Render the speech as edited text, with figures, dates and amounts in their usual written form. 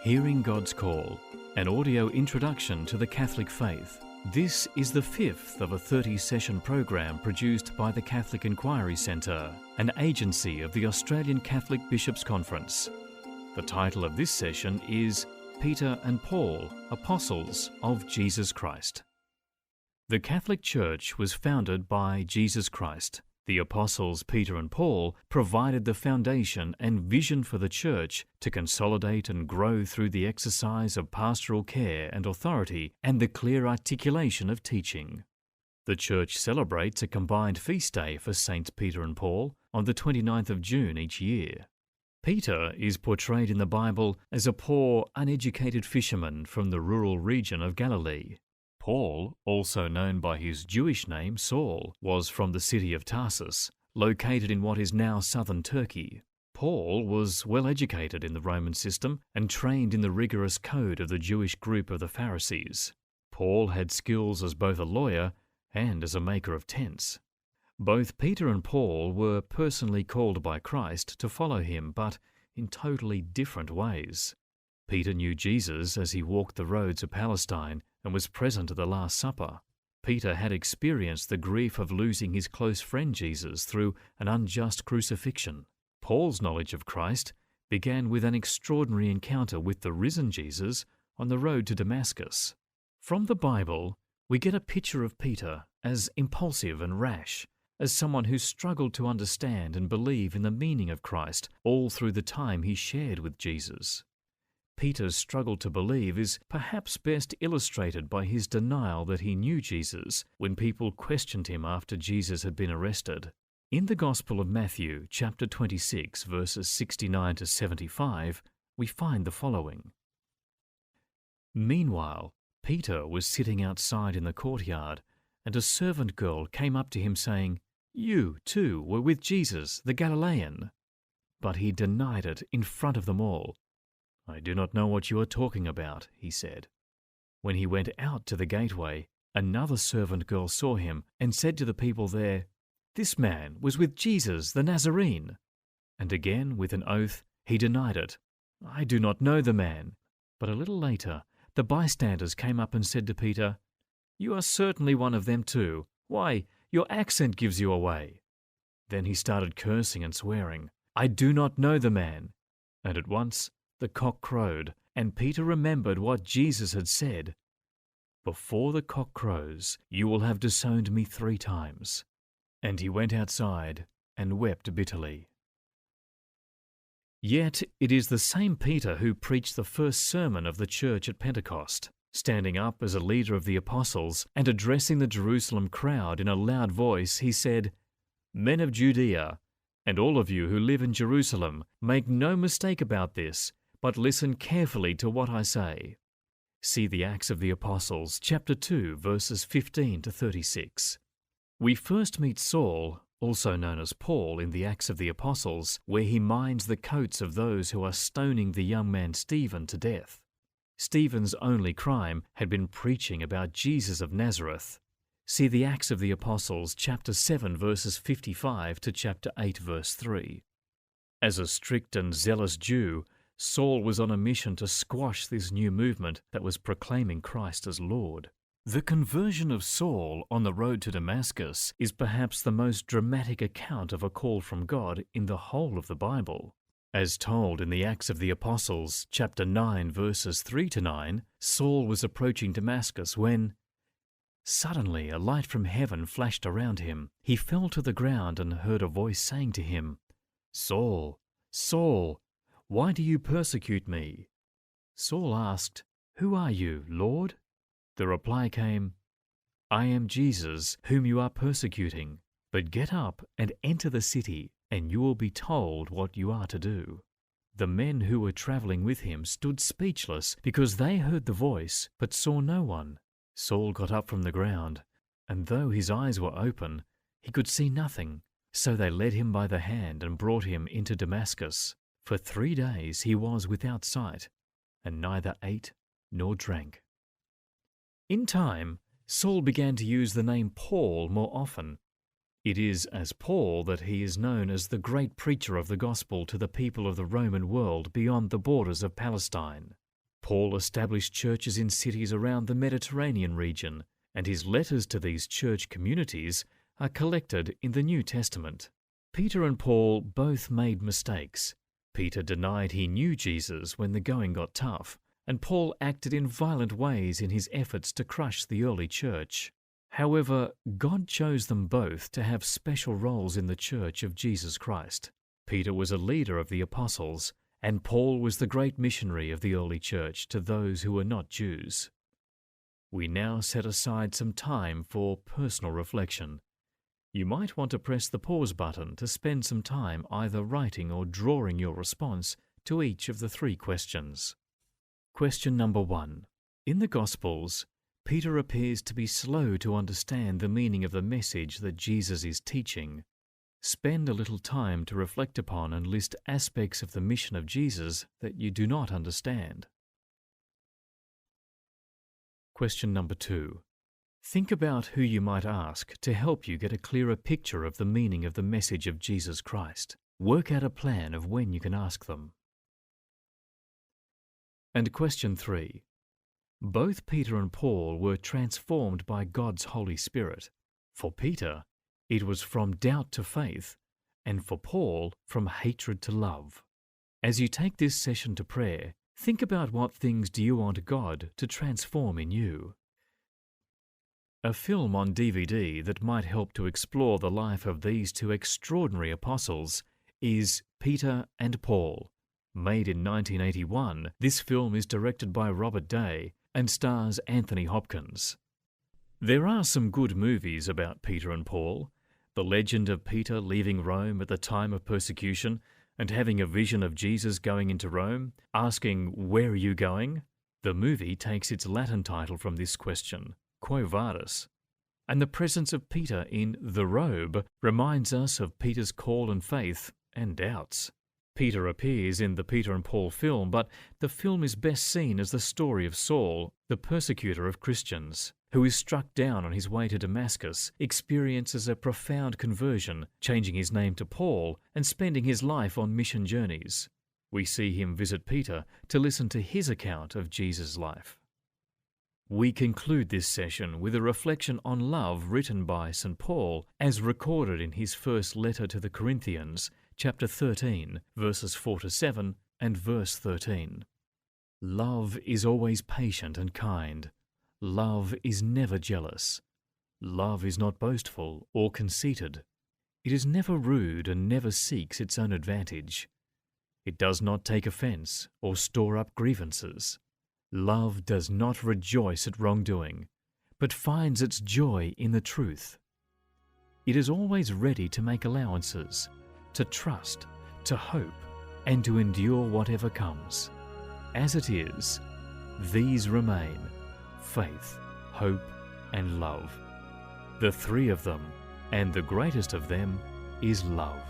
Hearing God's Call, an audio introduction to the Catholic faith. This is the fifth of a 30-session program produced by the Catholic Inquiry Centre, an agency of the Australian Catholic Bishops' Conference. The title of this session is Peter and Paul, Apostles of Jesus Christ. The Catholic Church was founded by Jesus Christ. The apostles Peter and Paul provided the foundation and vision for the Church to consolidate and grow through the exercise of pastoral care and authority and the clear articulation of teaching. The Church celebrates a combined feast day for Saints Peter and Paul on the 29th of June each year. Peter is portrayed in the Bible as a poor, uneducated fisherman from the rural region of Galilee. Paul, also known by his Jewish name Saul, was from the city of Tarsus, located in what is now southern Turkey. Paul was well educated in the Roman system and trained in the rigorous code of the Jewish group of the Pharisees. Paul had skills as both a lawyer and as a maker of tents. Both Peter and Paul were personally called by Christ to follow him, but in totally different ways. Peter knew Jesus as he walked the roads of Palestine and was present at the Last Supper. Peter had experienced the grief of losing his close friend Jesus through an unjust crucifixion. Paul's knowledge of Christ began with an extraordinary encounter with the risen Jesus on the road to Damascus. From the Bible, we get a picture of Peter as impulsive and rash, as someone who struggled to understand and believe in the meaning of Christ all through the time he shared with Jesus. Peter's struggle to believe is perhaps best illustrated by his denial that he knew Jesus when people questioned him after Jesus had been arrested. In the Gospel of Matthew, chapter 26, verses 69 to 75, we find the following. Meanwhile, Peter was sitting outside in the courtyard, and a servant girl came up to him saying, "You, too, were with Jesus, the Galilean." But he denied it in front of them all. "I do not know what you are talking about," he said. When he went out to the gateway, another servant girl saw him and said to the people there, "This man was with Jesus the Nazarene." And again, with an oath, he denied it. "I do not know the man." But a little later, the bystanders came up and said to Peter, "You are certainly one of them too. Why, your accent gives you away." Then he started cursing and swearing, "I do not know the man." And at once the cock crowed, and Peter remembered what Jesus had said, "Before the cock crows, you will have disowned me 3 times." And he went outside and wept bitterly. Yet it is the same Peter who preached the first sermon of the church at Pentecost, standing up as a leader of the apostles and addressing the Jerusalem crowd in a loud voice. He said, "Men of Judea, and all of you who live in Jerusalem, make no mistake about this, but listen carefully to what I say." See the Acts of the Apostles, chapter 2, verses 15 to 36. We first meet Saul, also known as Paul, in the Acts of the Apostles, where he minds the coats of those who are stoning the young man Stephen to death. Stephen's only crime had been preaching about Jesus of Nazareth. See the Acts of the Apostles, chapter 7, verses 55 to chapter 8, verse 3. As a strict and zealous Jew, Saul was on a mission to squash this new movement that was proclaiming Christ as Lord. The conversion of Saul on the road to Damascus is perhaps the most dramatic account of a call from God in the whole of the Bible. As told in the Acts of the Apostles, chapter 9, verses 3 to 9, Saul was approaching Damascus when suddenly a light from heaven flashed around him. He fell to the ground and heard a voice saying to him, "Saul, Saul, why do you persecute me?" Saul asked, "Who are you, Lord?" The reply came, "I am Jesus, whom you are persecuting. But get up and enter the city, and you will be told what you are to do." The men who were traveling with him stood speechless because they heard the voice but saw no one. Saul got up from the ground, and though his eyes were open, he could see nothing. So they led him by the hand and brought him into Damascus. For 3 days he was without sight, and neither ate nor drank. In time, Saul began to use the name Paul more often. It is as Paul that he is known as the great preacher of the gospel to the people of the Roman world beyond the borders of Palestine. Paul established churches in cities around the Mediterranean region, and his letters to these church communities are collected in the New Testament. Peter and Paul both made mistakes. Peter denied he knew Jesus when the going got tough, and Paul acted in violent ways in his efforts to crush the early church. However, God chose them both to have special roles in the Church of Jesus Christ. Peter was a leader of the apostles, and Paul was the great missionary of the early church to those who were not Jews. We now set aside some time for personal reflection. You might want to press the pause button to spend some time either writing or drawing your response to each of the 3 questions. Question number 1. In the Gospels, Peter appears to be slow to understand the meaning of the message that Jesus is teaching. Spend a little time to reflect upon and list aspects of the mission of Jesus that you do not understand. Question number 2. Think about who you might ask to help you get a clearer picture of the meaning of the message of Jesus Christ. Work out a plan of when you can ask them. And question 3. Both Peter and Paul were transformed by God's Holy Spirit. For Peter, it was from doubt to faith, and for Paul, from hatred to love. As you take this session to prayer, think about what things do you want God to transform in you. A film on DVD that might help to explore the life of these 2 extraordinary apostles is Peter and Paul. Made in 1981, this film is directed by Robert Day and stars Anthony Hopkins. There are some good movies about Peter and Paul. The legend of Peter leaving Rome at the time of persecution and having a vision of Jesus going into Rome, asking, "Where are you going?" The movie takes its Latin title from this question, Quo Vadis? And the presence of Peter in the robe reminds us of Peter's call and faith and doubts. Peter appears in the Peter and Paul film, but the film is best seen as the story of Saul, the persecutor of Christians, who is struck down on his way to Damascus, experiences a profound conversion, changing his name to Paul and spending his life on mission journeys. We see him visit Peter to listen to his account of Jesus' life. We conclude this session with a reflection on love written by St. Paul as recorded in his first letter to the Corinthians, chapter 13, verses 4-7 and verse 13. Love is always patient and kind. Love is never jealous. Love is not boastful or conceited. It is never rude and never seeks its own advantage. It does not take offense or store up grievances. Love does not rejoice at wrongdoing, but finds its joy in the truth. It is always ready to make allowances, to trust, to hope, and to endure whatever comes. As it is, these remain: faith, hope, and love. The 3 of them, and the greatest of them, is love.